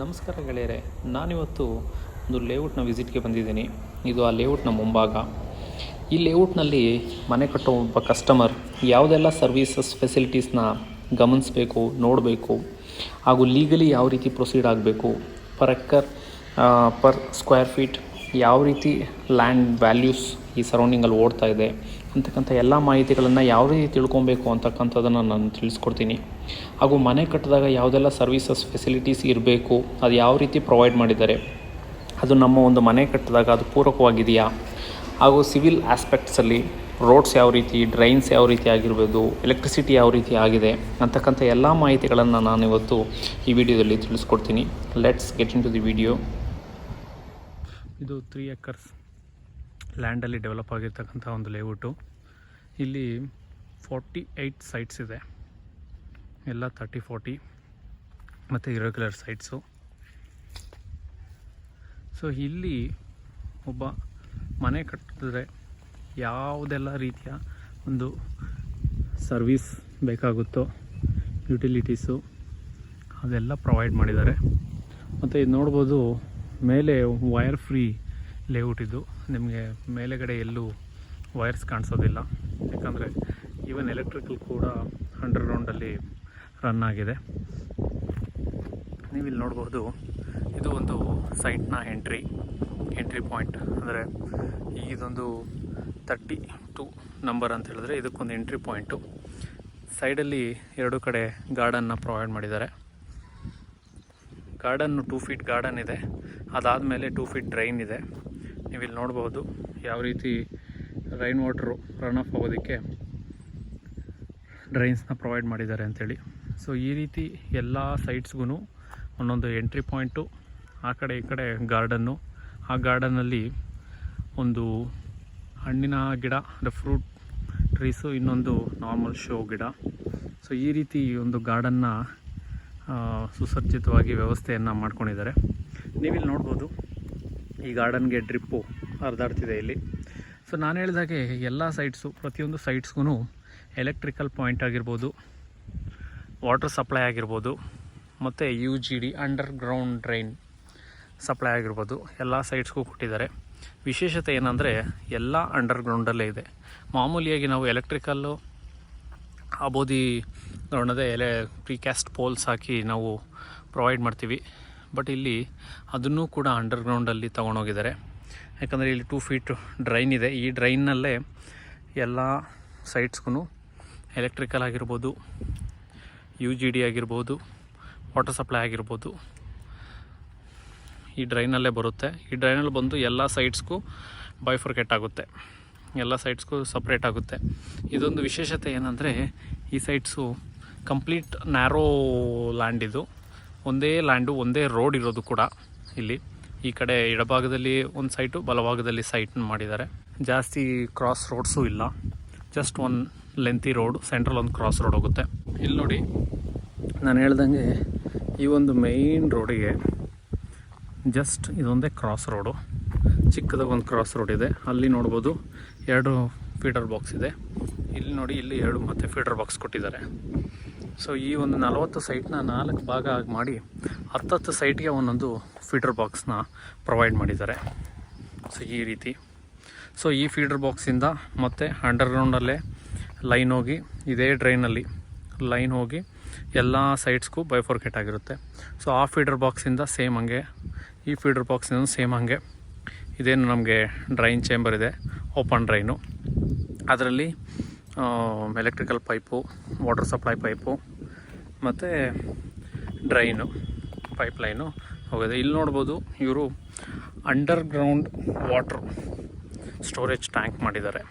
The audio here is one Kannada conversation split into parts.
ನಮಸ್ಕಾರ ಗೆಳೆಯರೆ, ನಾನಿವತ್ತು ಒಂದು ಲೇಔಟ್ನ ವಿಸಿಟ್ಗೆ ಬಂದಿದ್ದೀನಿ. ಇದು ಆ ಲೇಔಟ್ನ ಮುಂಭಾಗ. ಈ ಲೇಔಟ್ನಲ್ಲಿ ಮನೆ ಕಟ್ಟೋ ಒಬ್ಬ ಕಸ್ಟಮರ್ ಯಾವುದೆಲ್ಲ ಸರ್ವೀಸಸ್ ಫೆಸಿಲಿಟೀಸ್ನ ಗಮನಿಸಬೇಕು, ನೋಡಬೇಕು, ಹಾಗೂ ಲೀಗಲಿ ಯಾವ ರೀತಿ ಪ್ರೊಸೀಡ್ ಆಗಬೇಕು, per acre per square feet ಯಾವ ರೀತಿ ಲ್ಯಾಂಡ್ ವ್ಯಾಲ್ಯೂಸ್ ಈ ಸರೌಂಡಿಂಗಲ್ಲಿ ಓಡ್ತಾ ಇದೆ ಅಂತಕ್ಕಂಥ ಎಲ್ಲ ಮಾಹಿತಿಗಳನ್ನು ಯಾವ ರೀತಿ ತಿಳ್ಕೊಬೇಕು ಅಂತಕ್ಕಂಥದ್ದನ್ನು ನಾನು ತಿಳಿಸ್ಕೊಡ್ತೀನಿ. ಹಾಗೂ ಮನೆ ಕಟ್ಟಿದಾಗ ಯಾವುದೆಲ್ಲ ಸರ್ವೀಸಸ್ ಫೆಸಿಲಿಟೀಸ್ ಇರಬೇಕು, ಅದು ಯಾವ ರೀತಿ ಪ್ರೊವೈಡ್ ಮಾಡಿದ್ದಾರೆ, ಅದು ನಮ್ಮ ಒಂದು ಮನೆ ಕಟ್ಟಿದಾಗ ಅದು ಪೂರಕವಾಗಿದೆಯಾ, ಹಾಗೂ ಸಿವಿಲ್ ಆಸ್ಪೆಕ್ಟ್ಸಲ್ಲಿ ರೋಡ್ಸ್ ಯಾವ ರೀತಿ, ಡ್ರೈನ್ಸ್ ಯಾವ ರೀತಿ ಆಗಿರ್ಬೋದು, ಎಲೆಕ್ಟ್ರಿಸಿಟಿ ಯಾವ ರೀತಿ ಆಗಿದೆ ಅಂತಕ್ಕಂಥ ಎಲ್ಲ ಮಾಹಿತಿಗಳನ್ನು ನಾನಿವತ್ತು ಈ ವಿಡಿಯೋದಲ್ಲಿ ತಿಳಿಸ್ಕೊಡ್ತೀನಿ. Let's get into the video. ಇದು 3 ಎಕರ್ಸ್ ಲ್ಯಾಂಡಲ್ಲಿ ಡೆವಲಪ್ ಆಗಿರ್ತಕ್ಕಂಥ ಒಂದು ಲೇಔಟು. ಇಲ್ಲಿ 48 ಸೈಟ್ಸ್ ಇದೆ, ಎಲ್ಲ 30-40 ಮತ್ತು ಇರೆಗ್ಯುಲರ್ ಸೈಟ್ಸು. ಸೊ ಇಲ್ಲಿ ಒಬ್ಬ ಮನೆ ಕಟ್ಟಿದ್ರೆ ಯಾವುದೆಲ್ಲ ರೀತಿಯ ಒಂದು ಸರ್ವೀಸ್ ಬೇಕಾಗುತ್ತೋ, ಯುಟಿಲಿಟೀಸು ಅದೆಲ್ಲ ಪ್ರೊವೈಡ್ ಮಾಡಿದ್ದಾರೆ. ಮತ್ತು ಇದು ನೋಡ್ಬೋದು, ಮೇಲೆ ವೈರ್ ಫ್ರೀ ಲೇಔಟ್. ಇದು ನಿಮಗೆ ಮೇಲೆಗಡೆ ಎಲ್ಲೂ ವೈರ್ಸ್ ಕಾಣಿಸೋದಿಲ್ಲ, ಯಾಕಂದರೆ ಈವನ್ ಎಲೆಕ್ಟ್ರಿಕಲ್ ಕೂಡ ಅಂಡರ್ಗ್ರೌಂಡಲ್ಲಿ ರನ್ ಆಗಿದೆ. ನೀವಿಲ್ಲಿ ನೋಡ್ಬೋದು, ಇದು ಒಂದು ಸೈಟ್ನ ಎಂಟ್ರಿ ಪಾಯಿಂಟ್. ಅಂದರೆ ಇದೊಂದು 32 ನಂಬರ್ ಅಂತ ಹೇಳಿದ್ರೆ ಇದಕ್ಕೊಂದು ಎಂಟ್ರಿ ಪಾಯಿಂಟು. ಸೈಡಲ್ಲಿ 2 ಕಡೆ ಗಾರ್ಡನ್ನ ಪ್ರೊವೈಡ್ ಮಾಡಿದ್ದಾರೆ. ಗಾರ್ಡನ್ನು 2 ಫೀಟ್ ಗಾರ್ಡನ್ ಇದೆ, ಅದಾದಮೇಲೆ 2 ಫೀಟ್ ಡ್ರೈನ್ ಇದೆ. ನೀವಿಲ್ಲಿ ನೋಡ್ಬೋದು ಯಾವ ರೀತಿ ರೈನ್ ವಾಟ್ರು ರನ್ ಆಫ್ ಆಗೋದಕ್ಕೆ ಡ್ರೈನ್ಸ್ನ ಪ್ರೊವೈಡ್ ಮಾಡಿದ್ದಾರೆ ಅಂಥೇಳಿ. ಸೊ ಈ ರೀತಿ ಎಲ್ಲ ಸೈಟ್ಸ್ಗೂ ಒಂದೊಂದು ಎಂಟ್ರಿ ಪಾಯಿಂಟು, ಆ ಕಡೆ ಈ ಕಡೆ ಗಾರ್ಡನ್ನು, ಆ ಗಾರ್ಡನ್ನಲ್ಲಿ ಒಂದು ಹಣ್ಣಿನ ಗಿಡ, ಫ್ರೂಟ್ ಟ್ರೀಸು, ಇನ್ನೊಂದು ನಾರ್ಮಲ್ ಶೋ ಗಿಡ. ಸೊ ಈ ರೀತಿ ಒಂದು ಗಾರ್ಡನ್ನ ಸುಸಜ್ಜಿತವಾಗಿ ವ್ಯವಸ್ಥೆಯನ್ನು ಮಾಡ್ಕೊಂಡಿದ್ದಾರೆ. ನೀವಿಲ್ಲಿ ನೋಡ್ಬೋದು, ಈ ಗಾರ್ಡನ್ಗೆ ಡ್ರಿಪ್ಪು ಹರಿದಾಡ್ತಿದೆ ಇಲ್ಲಿ. ಸೊ ನಾನು ಹೇಳಿದಾಗೆ ಎಲ್ಲ ಸೈಟ್ಸು, ಪ್ರತಿಯೊಂದು ಸೈಟ್ಸ್ಗೂ ಎಲೆಕ್ಟ್ರಿಕಲ್ ಪಾಯಿಂಟ್ ಆಗಿರ್ಬೋದು, ವಾಟರ್ ಸಪ್ಲೈ ಆಗಿರ್ಬೋದು, ಮತ್ತು UGD ಅಂಡರ್ಗ್ರೌಂಡ್ ಡ್ರೈನ್ ಸಪ್ಲೈ ಆಗಿರ್ಬೋದು, ಎಲ್ಲ ಸೈಟ್ಸ್ಗೂ ಕೊಟ್ಟಿದ್ದಾರೆ. ವಿಶೇಷತೆ ಏನಂದರೆ ಎಲ್ಲ ಅಂಡರ್ಗ್ರೌಂಡಲ್ಲೇ ಇದೆ. ಮಾಮೂಲಿಯಾಗಿ ನಾವು ಎಲೆಕ್ಟ್ರಿಕಲ್ಲು ಆಬೋದಿ ನೋಡೋದೇ ಪ್ರಿಕ್ಯಾಸ್ಟ್ ಪೋಲ್ಸ್ ಹಾಕಿ ನಾವು ಪ್ರೊವೈಡ್ ಮಾಡ್ತೀವಿ. ಬಟ್ ಇಲ್ಲಿ ಅದನ್ನು ಕೂಡ ಅಂಡರ್ಗ್ರೌಂಡಲ್ಲಿ ತೊಗೊಂಡೋಗಿದ್ದಾರೆ. ಯಾಕಂದರೆ ಇಲ್ಲಿ 2 ಫೀಟ್ ಡ್ರೈನ್ ಇದೆ. ಈ ಡ್ರೈನ್ನಲ್ಲೇ ಎಲ್ಲ ಸೈಟ್ಸ್ಗೂ ಎಲೆಕ್ಟ್ರಿಕಲ್ ಆಗಿರ್ಬೋದು, UGD ಆಗಿರ್ಬೋದು, ವಾಟರ್ ಸಪ್ಲೈ ಆಗಿರ್ಬೋದು, ಈ ಡ್ರೈನಲ್ಲೇ ಬರುತ್ತೆ. ಈ ಡ್ರೈನಲ್ಲಿ ಬಂದು ಎಲ್ಲ ಸೈಟ್ಸ್ಗೂ ಬೈಫರ್ಕೇಟ್ ಆಗುತ್ತೆ, ಎಲ್ಲ ಸೈಟ್ಸ್ಗೂ ಸಪ್ರೇಟ್ ಆಗುತ್ತೆ. ಇದೊಂದು ವಿಶೇಷತೆ ಏನಂದರೆ, ಈ ಸೈಟ್ಸು ಕಂಪ್ಲೀಟ್ ನ್ಯಾರೋ ಲ್ಯಾಂಡ್. ಇದು ಒಂದೇ ಲ್ಯಾಂಡು, ಒಂದೇ ರೋಡ್ ಇರೋದು ಕೂಡ ಇಲ್ಲಿ. ಈ ಕಡೆ ಎಡಭಾಗದಲ್ಲಿ ಒಂದು ಸೈಟು, ಬಲಭಾಗದಲ್ಲಿ ಸೈಟ್ನ ಮಾಡಿದ್ದಾರೆ. ಜಾಸ್ತಿ ಕ್ರಾಸ್ ರೋಡ್ಸು ಇಲ್ಲ, ಜಸ್ಟ್ ಒಂದು ಲೆಂತಿ ರೋಡ್, ಸೆಂಟ್ರಲ್ ಒಂದು ಕ್ರಾಸ್ ರೋಡ್ ಹೋಗುತ್ತೆ. ಇಲ್ಲಿ ನೋಡಿ, ನಾನು ಹೇಳ್ದಂಗೆ ಈ ಒಂದು ಮೇಯ್ನ್ ರೋಡಿಗೆ ಜಸ್ಟ್ ಇದೊಂದೇ ಕ್ರಾಸ್ ರೋಡು, ಚಿಕ್ಕದಾಗ ಒಂದು ಕ್ರಾಸ್ ರೋಡ್ ಇದೆ. ಅಲ್ಲಿ ನೋಡ್ಬೋದು 2 ಫೀಡರ್ ಬಾಕ್ಸ್ ಇದೆ. ಇಲ್ಲಿ ನೋಡಿ, ಇಲ್ಲಿ 2 ಮತ್ತೆ ಫೀಡರ್ ಬಾಕ್ಸ್ ಕೊಟ್ಟಿದ್ದಾರೆ. ಸೊ ಈ ಒಂದು 40 ಸೈಟ್ನ 4 ಭಾಗ ಆಗಿ ಮಾಡಿ 10 ಸೈಟ್ಗೆ ಒಂದೊಂದು ಫೀಡರ್ ಬಾಕ್ಸ್ನ ಪ್ರೊವೈಡ್ ಮಾಡಿದ್ದಾರೆ. ಸೊ ಈ ರೀತಿ. ಸೊ ಈ ಫೀಡರ್ ಬಾಕ್ಸಿಂದ ಮತ್ತೆ ಅಂಡರ್ಗ್ರೌಂಡಲ್ಲೇ ಲೈನ್ ಹೋಗಿ, ಇದೇ ಡ್ರೈನಲ್ಲಿ ಲೈನ್ ಹೋಗಿ ಎಲ್ಲ ಸೈಟ್ಸ್ಗೂ ಬೈಫೋರ್ಕೇಟ್ ಆಗಿರುತ್ತೆ. ಸೊ ಆ ಫೀಡರ್ ಬಾಕ್ಸಿಂದ ಸೇಮ್ ಹಂಗೆ, ಈ ಫೀಡರ್ ಬಾಕ್ಸಿಂದ ಸೇಮ್ ಹಂಗೆ, ಇದೇನು ನಮಗೆ ಡ್ರೈನ್ ಚೇಂಬರ್ ಇದೆ, ಓಪನ್ ಡ್ರೈನು. ಅದರಲ್ಲಿ electrical pipe, water supply pipe ಮತ್ತು ಡ್ರೈನು ಪೈಪ್ಲೈನು ಹೋಗಿದೆ. ಇಲ್ಲಿ ನೋಡ್ಬೋದು, ಇವರು ಅಂಡರ್ಗ್ರೌಂಡ್ ವಾಟ್ರ್ ಸ್ಟೋರೇಜ್ ಟ್ಯಾಂಕ್ ಮಾಡಿದ್ದಾರೆ.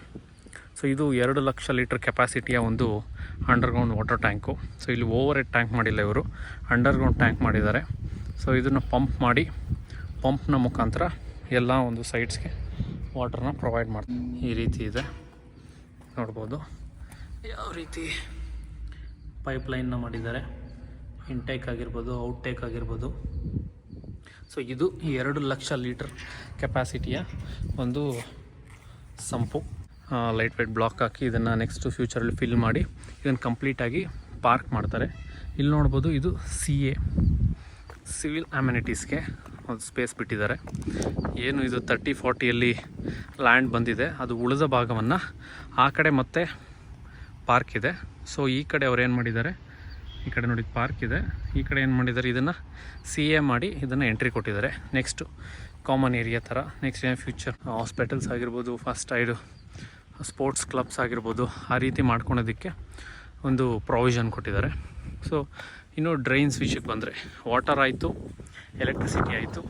ಸೊ ಇದು 2 ಲಕ್ಷ ಲೀಟರ್ ಕೆಪಾಸಿಟಿಯ ಒಂದು ಅಂಡರ್ಗ್ರೌಂಡ್ ವಾಟರ್ ಟ್ಯಾಂಕು. ಸೊ ಇಲ್ಲಿ ಓವರ್ ಹೆಡ್ ಟ್ಯಾಂಕ್ ಮಾಡಿಲ್ಲ, ಇವರು ಅಂಡರ್ಗ್ರೌಂಡ್ ಟ್ಯಾಂಕ್ ಮಾಡಿದ್ದಾರೆ. ಸೊ ಇದನ್ನು ಪಂಪ್ ಮಾಡಿ, ಪಂಪ್ನ ಮುಖಾಂತರ ಎಲ್ಲ ಒಂದು ಸೈಟ್ಸ್ಗೆ ವಾಟರ್ನ ಪ್ರೊವೈಡ್ ಮಾಡ್ತಾರೆ. ಈ ರೀತಿ ಇದೆ, ನೋಡ್ಬೋದು ಯಾವ ರೀತಿ ಪೈಪ್ಲೈನ್ನ ಮಾಡಿದ್ದಾರೆ. ಇನ್ಟೇಕ್ ಆಗಿರ್ಬೋದು, ಔಟ್ಟೇಕ್ ಆಗಿರ್ಬೋದು. ಸೊ ಇದು 2 ಲಕ್ಷ ಲೀಟರ್ ಕೆಪಾಸಿಟಿಯ ಒಂದು ಸಂಪು. ಲೈಟ್ ವೇಟ್ ಬ್ಲಾಕ್ ಹಾಕಿ ಇದನ್ನು ನೆಕ್ಸ್ಟ್ ಫ್ಯೂಚರಲ್ಲಿ ಫಿಲ್ ಮಾಡಿ ಇದನ್ನು ಕಂಪ್ಲೀಟಾಗಿ ಪಾರ್ಕ್ ಮಾಡ್ತಾರೆ. ಇಲ್ಲಿ ನೋಡ್ಬೋದು, ಇದು CA ಸಿವಿಲ್ ಅಮ್ಯುನಿಟೀಸ್ಗೆ ಒಂದು ಸ್ಪೇಸ್ ಬಿಟ್ಟಿದ್ದಾರೆ. ಏನು ಇದು 30-40ಯಲ್ಲಿ ಲ್ಯಾಂಡ್ ಬಂದಿದೆ, ಅದು ಉಳಿದ ಭಾಗವನ್ನು ಆ ಕಡೆ ಮತ್ತೆ ಪಾರ್ಕ್ ಇದೆ. ಸೊ ಈ ಕಡೆ ಅವ್ರು ಏನು ಮಾಡಿದ್ದಾರೆ, ಈ ಕಡೆ ನೋಡಿ ಪಾರ್ಕ್ ಇದೆ, ಈ ಕಡೆ ಏನು ಮಾಡಿದ್ದಾರೆ, ಇದನ್ನು CA ಮಾಡಿ ಇದನ್ನು ಎಂಟ್ರಿ ಕೊಟ್ಟಿದ್ದಾರೆ. ನೆಕ್ಸ್ಟು ಕಾಮನ್ ಏರಿಯಾ ಥರ ನೆಕ್ಸ್ಟ್ ಏನು ಫ್ಯೂಚರ್ ಹಾಸ್ಪಿಟಲ್ಸ್ ಆಗಿರ್ಬೋದು, ಫಸ್ಟ್ ಏಡು, ಸ್ಪೋರ್ಟ್ಸ್ ಕ್ಲಬ್ಸ್ ಆಗಿರ್ಬೋದು, ಆ ರೀತಿ ಮಾಡ್ಕೊಳೋದಕ್ಕೆ ಒಂದು ಪ್ರಾವಿಷನ್ ಕೊಟ್ಟಿದ್ದಾರೆ. ಸೊ ಇನ್ನು ಡ್ರೈನ್ಸ್ ವಿಷಯಕ್ಕೆ ಬಂದರೆ ವಾಟರ್ ಆಯಿತು, ಎಲೆಕ್ಟ್ರಿಸಿಟಿ ಆಯಿತು,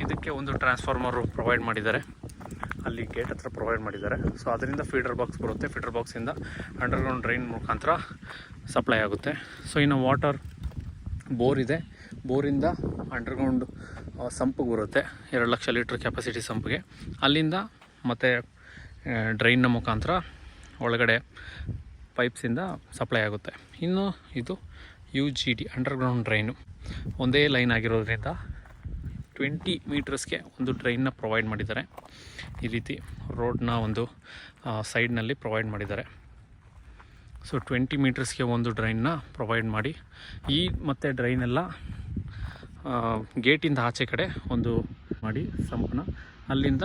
ಇದಕ್ಕೆ ಒಂದು ಟ್ರಾನ್ಸ್ಫಾರ್ಮರು ಪ್ರೊವೈಡ್ ಮಾಡಿದ್ದಾರೆ, ಅಲ್ಲಿ ಗೇಟ್ ಹತ್ರ ಪ್ರೊವೈಡ್ ಮಾಡಿದ್ದಾರೆ. ಸೊ ಅದರಿಂದ ಫೀಡರ್ ಬಾಕ್ಸ್ ಬರುತ್ತೆ, ಫೀಡರ್ ಬಾಕ್ಸಿಂದ ಅಂಡರ್ಗ್ರೌಂಡ್ ಡ್ರೈನ್ ಮುಖಾಂತರ ಸಪ್ಲೈ ಆಗುತ್ತೆ. ಸೊ ಇನ್ನು ವಾಟರ್ ಬೋರ್ ಇದೆ, ಬೋರಿಂದ ಅಂಡರ್ಗ್ರೌಂಡ್ ಸಂಪಿಗೆ ಬರುತ್ತೆ, 2 ಲಕ್ಷ ಲೀಟ್ರ್ ಕೆಪಾಸಿಟಿ ಸಂಪಿಗೆ, ಅಲ್ಲಿಂದ ಮತ್ತು ಡ್ರೈನ್ನ ಮುಖಾಂತರ ಒಳಗಡೆ ಪೈಪ್ಸಿಂದ ಸಪ್ಲೈ ಆಗುತ್ತೆ. ಇನ್ನು ಇದು UGD ಅಂಡರ್ಗ್ರೌಂಡ್ ಡ್ರೈನು ಒಂದೇ ಲೈನ್ ಆಗಿರೋದ್ರಿಂದ 20 ಮೀಟರ್ಸ್ಗೆ ಒಂದು ಡ್ರೈನ್ನ ಪ್ರೊವೈಡ್ ಮಾಡಿದ್ದಾರೆ. ಈ ರೀತಿ ರೋಡ್ನ ಒಂದು ಸೈಡ್ನಲ್ಲಿ ಪ್ರೊವೈಡ್ ಮಾಡಿದ್ದಾರೆ. ಸೊ 20 ಮೀಟರ್ಸ್ಗೆ ಒಂದು ಡ್ರೈನ್ನ ಪ್ರೊವೈಡ್ ಮಾಡಿ, ಈ ಮತ್ತು ಡ್ರೈನೆಲ್ಲ ಗೇಟಿಂದ ಆಚೆ ಕಡೆ ಒಂದು ಮಾಡಿ ಸಂಪನ್ನ ಅಲ್ಲಿಂದ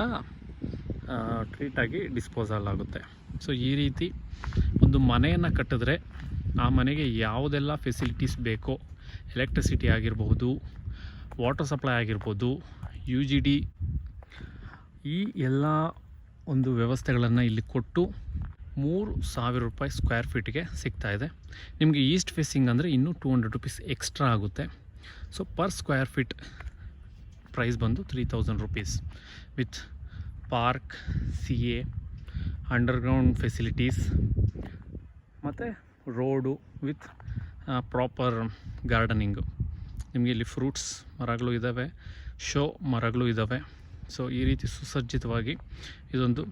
ಟ್ರೀಟಾಗಿ ಡಿಸ್ಪೋಸಲ್ ಆಗುತ್ತೆ. ಸೊ ಈ ರೀತಿ ಒಂದು ಮನೆಯನ್ನು ಕಟ್ಟಿದ್ರೆ ಆ ಮನೆಗೆ ಯಾವುದೆಲ್ಲ ಫೆಸಿಲಿಟೀಸ್ ಬೇಕೋ, ಎಲೆಕ್ಟ್ರಿಸಿಟಿ ಆಗಿರ್ಬೋದು, ವಾಟರ್ ಸಪ್ಲೈ ಆಗಿರ್ಬೋದು, UGD, ಈ ಎಲ್ಲ ಒಂದು ವ್ಯವಸ್ಥೆಗಳನ್ನು ಇಲ್ಲಿ ಕೊಟ್ಟು 3,000 ರೂಪಾಯಿ ಸ್ಕ್ವೇರ್ ಫೀಟ್ಗೆ ಸಿಗ್ತಾಯಿದೆ. ನಿಮಗೆ ಈಸ್ಟ್ ಫೇಸಿಂಗ್ ಅಂದರೆ ಇನ್ನೂ 200 ರೂಪೀಸ್ ಎಕ್ಸ್ಟ್ರಾ ಆಗುತ್ತೆ. So per square feet price ಬಂದು 3,000 rupees with park, CA, underground facilities ಮತ್ತು ರೋಡು ವಿತ್ ಪ್ರಾಪರ್ ಗಾರ್ಡನಿಂಗು. ನಿಮಗೆ ಇಲ್ಲಿ ಫ್ರೂಟ್ಸ್ ಮರಗಳು ಇದ್ದಾವೆ, ಶೋ ಮರಗಳು ಇದ್ದಾವೆ. ಸೊ ಈ ರೀತಿ ಸುಸಜ್ಜಿತವಾಗಿ ಇದೊಂದು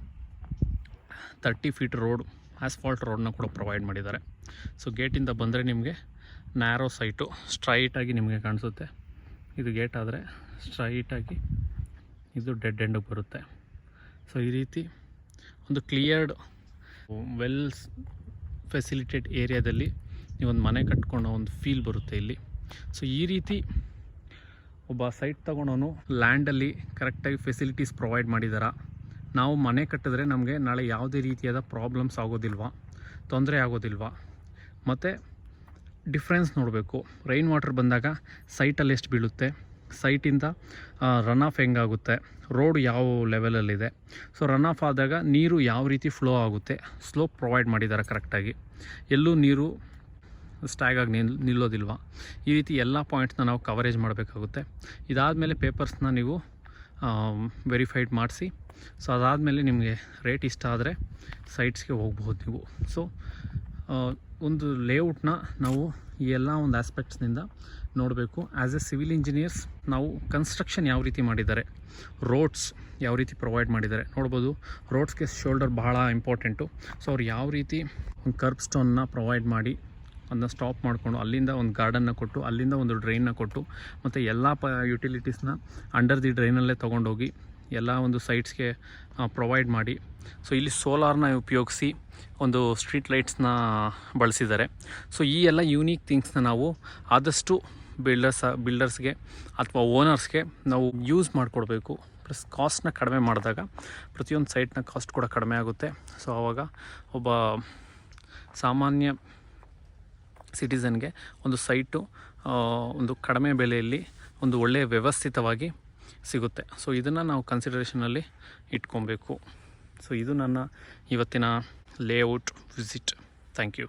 30 ಫೀಟ್ ರೋಡ್, ಆಸ್ಫಾಲ್ಟ್ ರೋಡನ್ನ ಕೂಡ ಪ್ರೊವೈಡ್ ಮಾಡಿದ್ದಾರೆ. ಸೊ ಗೇಟಿಂದ ಬಂದರೆ ನಿಮಗೆ ನ್ಯಾರೋ ಸೈಟು ಸ್ಟ್ರೈಟಾಗಿ ನಿಮಗೆ ಕಾಣಿಸುತ್ತೆ. ಇದು ಗೇಟ್ ಆದರೆ ಸ್ಟ್ರೈಟಾಗಿ ಇದು ಡೆಡ್ ಎಂಡಿಗೆ ಬರುತ್ತೆ. ಸೊ ಈ ರೀತಿ ಒಂದು ಕ್ಲಿಯರ್ಡ್ ವೆಲ್ ಫೆಸಿಲಿಟೇಟ್ ಏರಿಯಾದಲ್ಲಿ ನೀವೊಂದು ಮನೆ ಕಟ್ಕೊಳ್ಳೋ ಒಂದು ಫೀಲ್ ಬರುತ್ತೆ ಇಲ್ಲಿ. ಸೊ ಈ ರೀತಿ ಒಬ್ಬ ಸೈಟ್ ತೊಗೊಳೋನು ಲ್ಯಾಂಡಲ್ಲಿ ಕರೆಕ್ಟಾಗಿ ಫೆಸಿಲಿಟೀಸ್ ಪ್ರೊವೈಡ್ ಮಾಡಿದಾರ. ನಾವು ಮನೆ ಕಟ್ಟಿದ್ರೆ ನಮಗೆ ನಾಳೆ ಯಾವುದೇ ರೀತಿಯಾದ ಪ್ರಾಬ್ಲಮ್ಸ್ ಆಗೋದಿಲ್ವಾ, ತೊಂದರೆ ಆಗೋದಿಲ್ವಾ. ಮತ್ತು ಡಿಫ್ರೆನ್ಸ್ ನೋಡಬೇಕು, ರೈನ್ ವಾಟರ್ ಬಂದಾಗ ಸೈಟಲ್ಲಿ ಎಷ್ಟು ಬೀಳುತ್ತೆ, ಸೈಟಿಂದ ರನ್ ಆಫ್ ಹೆಂಗಾಗುತ್ತೆ, ರೋಡ್ ಯಾವ ಲೆವೆಲಲ್ಲಿದೆ. ಸೊ ರನ್ ಆಫ್ ಆದಾಗ ನೀರು ಯಾವ ರೀತಿ ಫ್ಲೋ ಆಗುತ್ತೆ, ಸ್ಲೋಪ್ ಪ್ರೊವೈಡ್ ಮಾಡಿದ್ದಾರೆ ಕರೆಕ್ಟಾಗಿ, ಎಲ್ಲೂ ನೀರು ಸ್ಟ್ಯಾಗಾಗಿ ನಿಲ್ಲೋದಿಲ್ವ, ಈ ರೀತಿ ಎಲ್ಲ ಪಾಯಿಂಟ್ಸ್ನ ನಾವು ಕವರೇಜ್ ಮಾಡಬೇಕಾಗುತ್ತೆ. ಇದಾದಮೇಲೆ ಪೇಪರ್ಸ್ನ ನೀವು ವೆರಿಫೈಡ್ ಮಾಡಿಸಿ, ಸೊ ಅದಾದಮೇಲೆ ನಿಮಗೆ ರೇಟ್ ಇಷ್ಟ ಆದರೆ ಸೈಟ್ಸ್ಗೆ ಹೋಗ್ಬೋದು ನೀವು. ಸೊ ಒಂದು ಲೇಔಟ್ನ ನಾವು ಈ ಎಲ್ಲ ಒಂದು ಆಸ್ಪೆಕ್ಟ್ಸ್ನಿಂದ ನೋಡಬೇಕು. ಆ್ಯಸ್ ಎ ಸಿವಿಲ್ ಇಂಜಿನಿಯರ್ಸ್ ನಾವು ಕನ್ಸ್ಟ್ರಕ್ಷನ್ ಯಾವ ರೀತಿ ಮಾಡಿದ್ದಾರೆ, ರೋಡ್ಸ್ ಯಾವ ರೀತಿ ಪ್ರೊವೈಡ್ ಮಾಡಿದ್ದಾರೆ ನೋಡ್ಬೋದು. ರೋಡ್ಸ್ಗೆ ಶೋಲ್ಡರ್ ಬಹಳ ಇಂಪಾರ್ಟೆಂಟು. ಸೊ ಅವ್ರು ಯಾವ ರೀತಿ ಒಂದು ಕರ್ಬ್ ಸ್ಟೋನ್ನ ಪ್ರೊವೈಡ್ ಮಾಡಿ ಅದನ್ನ ಸ್ಟಾಪ್ ಮಾಡಿಕೊಂಡು ಅಲ್ಲಿಂದ ಒಂದು ಗಾರ್ಡನ್ನ ಕೊಟ್ಟು, ಅಲ್ಲಿಂದ ಒಂದು ಡ್ರೈನ್ನ ಕೊಟ್ಟು, ಮತ್ತು ಎಲ್ಲ ಯುಟಿಲಿಟೀಸ್ನ ಅಂಡರ್ ದಿ ಡ್ರೈನಲ್ಲೇ ತೊಗೊಂಡೋಗಿ ಎಲ್ಲ ಒಂದು ಸೈಟ್ಸ್ಗೆ ಪ್ರೊವೈಡ್ ಮಾಡಿ. ಸೊ ಇಲ್ಲಿ ಸೋಲಾರ್ನ ಉಪಯೋಗಿಸಿ ಒಂದು ಸ್ಟ್ರೀಟ್ ಲೈಟ್ಸ್ನ ಬಳಸಿದ್ದಾರೆ. ಸೊ ಈ ಎಲ್ಲ ಯೂನಿಕ್ ಥಿಂಗ್ಸ್ನ ನಾವು ಆದಷ್ಟು ಬಿಲ್ಡರ್ಸ್ಗೆ ಅಥವಾ ಓನರ್ಸ್ಗೆ ನಾವು ಯೂಸ್ ಮಾಡಿಕೊಡ್ಬೇಕು. ಪ್ಲಸ್ ಕಾಸ್ಟ್ನ ಕಡಿಮೆ ಮಾಡಿದಾಗ ಪ್ರತಿಯೊಂದು ಸೈಟ್ನ ಕಾಸ್ಟ್ ಕೂಡ ಕಡಿಮೆ ಆಗುತ್ತೆ. ಸೊ ಆವಾಗ ಒಬ್ಬ ಸಾಮಾನ್ಯ ಸಿಟಿಸನ್ಗೆ ಒಂದು ಸೈಟು ಒಂದು ಕಡಿಮೆ ಬೆಲೆಯಲ್ಲಿ ಒಂದು ಒಳ್ಳೆಯ ವ್ಯವಸ್ಥಿತವಾಗಿ ಸಿಗುತ್ತೆ. ಸೊ ಇದನ್ನು ನಾವು ಕನ್ಸಿಡರೇಷನಲ್ಲಿ ಇಟ್ಕೊಬೇಕು. ಸೊ ಇದು ನನ್ನ ಇವತ್ತಿನ ಲೇಔಟ್ ವಿಸಿಟ್. Thank you.